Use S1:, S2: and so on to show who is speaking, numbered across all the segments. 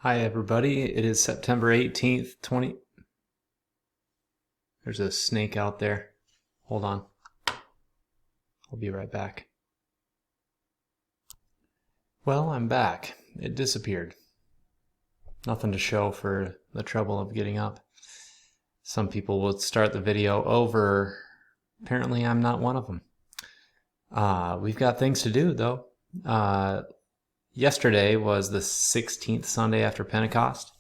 S1: Hi everybody, it is September 18th, There's a snake out there. Hold on. I'll be right back. Well, I'm back. It disappeared. Nothing to show for the trouble of getting up. Some people would start the video over. Apparently I'm not one of them. We've got things to do though. Yesterday was the 16th Sunday after Pentecost,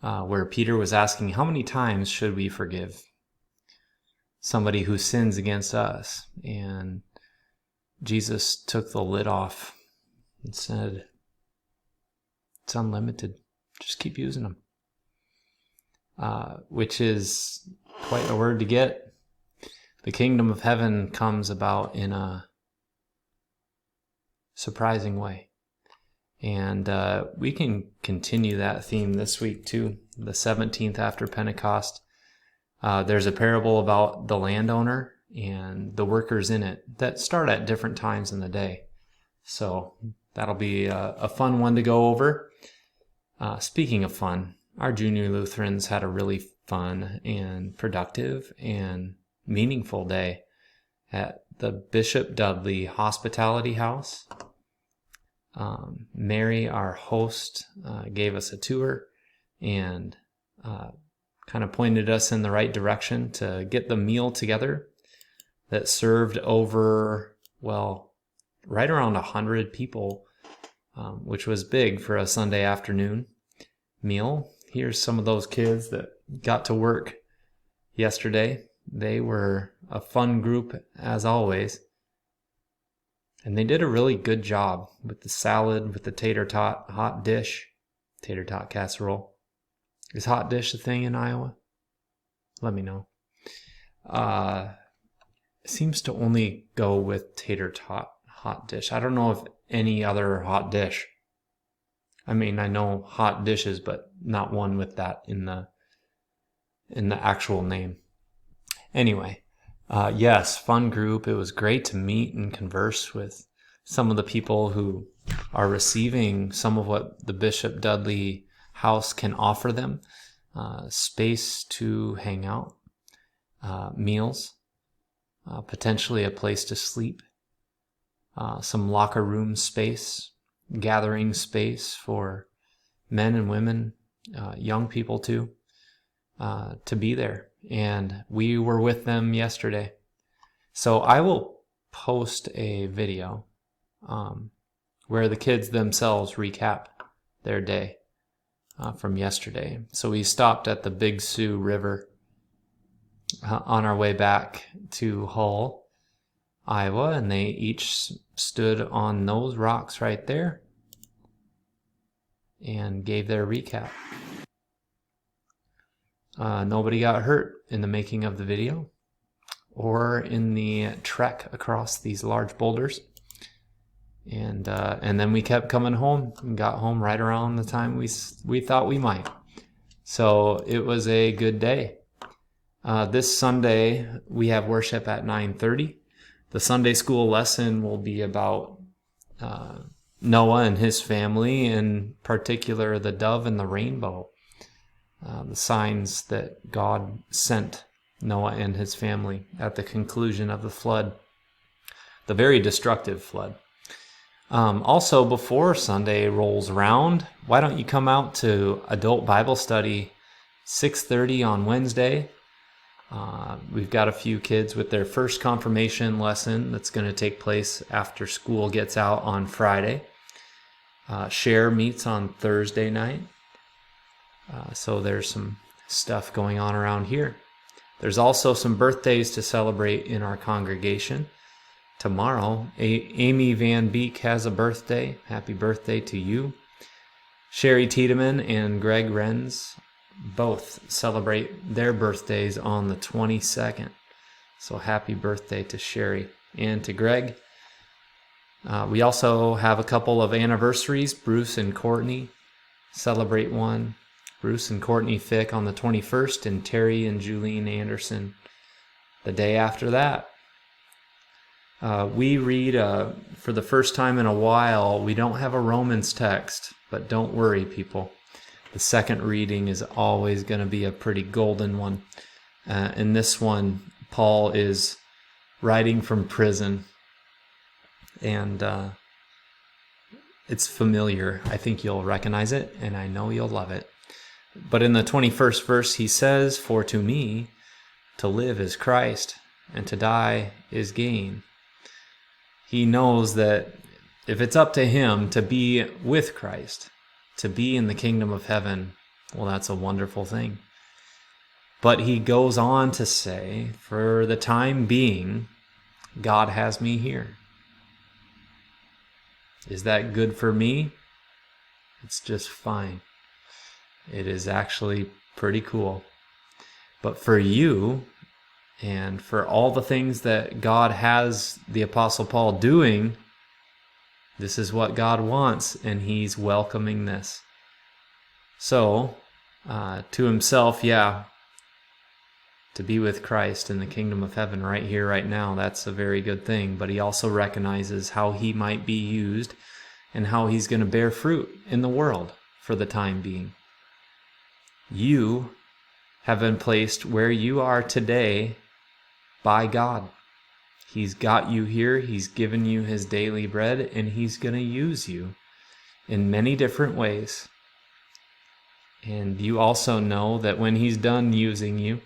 S1: where Peter was asking, how many times should we forgive somebody who sins against us? And Jesus took the lid off and said, it's unlimited. Just keep using them. Which is quite a word to get. The kingdom of heaven comes about in a surprising way. And we can continue that theme this week too. The 17th after Pentecost. There's a parable about the landowner and the workers in it that start at different times in the day. So that'll be a fun one to go over. Speaking of fun, our junior Lutherans had a really fun and productive and meaningful day at the Bishop Dudley Hospitality House. Mary, our host, gave us a tour and kind of pointed us in the right direction to get the meal together that served over, right around 100 people, which was big for a Sunday afternoon meal. Here's some of those kids that got to work yesterday. They were a fun group as always. And they did a really good job with the salad, with the tater tot hot dish, tater tot casserole. Is hot dish a thing in Iowa? Let me know. Seems to only go with tater tot hot dish. I don't know of any other hot dish. I mean, I know hot dishes, but not one with that in the actual name. Anyway. Yes, fun group. It was great to meet and converse with some of the people who are receiving some of what the Bishop Dudley House can offer them. Space to hang out, meals, potentially a place to sleep, some locker room space, gathering space for men and women, young people too, to be there. And we were with them yesterday. So I will post a video where the kids themselves recap their day from yesterday. So we stopped at the Big Sioux River on our way back to Hull, Iowa, and they each stood on those rocks right there and gave their recap. Nobody got hurt in the making of the video or in the trek across these large boulders. And then we kept coming home and got home right around the time we thought we might. So it was a good day. This Sunday we have worship at 9:30. The Sunday school lesson will be about Noah and his family, in particular the dove and the rainbow. The signs that God sent Noah and his family at the conclusion of the flood, the very destructive flood. Also, before Sunday rolls around, why don't you come out to adult Bible study 6:30 on Wednesday? We've got a few kids with their first confirmation lesson that's going to take place after school gets out on Friday. Share meets on Thursday night. So there's some stuff going on around here. There's also some birthdays to celebrate in our congregation. Tomorrow, Amy Van Beek has a birthday. Happy birthday to you. Sherry Tiedemann and Greg Renz both celebrate their birthdays on the 22nd. So happy birthday to Sherry and to Greg. We also have a couple of anniversaries. Bruce and Courtney celebrate one. Bruce and Courtney Fick on the 21st, and Terry and Julene Anderson the day after that. We read, for the first time in a while, we don't have a Romans text, but don't worry, people. The second reading is always going to be a pretty golden one. In this one, Paul is writing from prison, and it's familiar. I think you'll recognize it, and I know you'll love it. But in the 21st verse, he says, "For to me, to live is Christ, and to die is gain." He knows that if it's up to him to be with Christ, to be in the kingdom of heaven, well, that's a wonderful thing. But he goes on to say, for the time being, God has me here. Is that good for me? It's just fine. It is actually pretty cool. But for you, and for all the things that God has the Apostle Paul doing, this is what God wants, and he's welcoming this. So, to himself, to be with Christ in the kingdom of heaven right here, right now, that's a very good thing. But he also recognizes how he might be used and how he's going to bear fruit in the world for the time being. You have been placed where you are today by God. He's got you here. He's given you his daily bread, and he's going to use you in many different ways. And you also know that when he's done using you,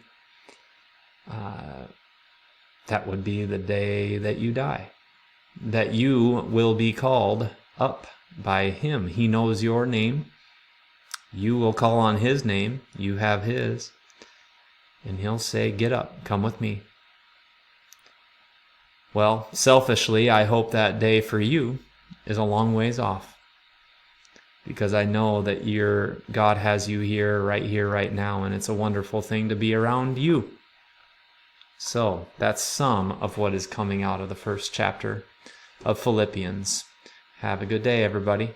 S1: that would be the day that you die, that you will be called up by him. He knows your name. You will call on his name. You have his. And he'll say, "Get up, come with me." Well, selfishly, I hope that day for you is a long ways off, because I know that God has you here, right now, and it's a wonderful thing to be around you. So that's some of what is coming out of the first chapter of Philippians. Have a good day, everybody.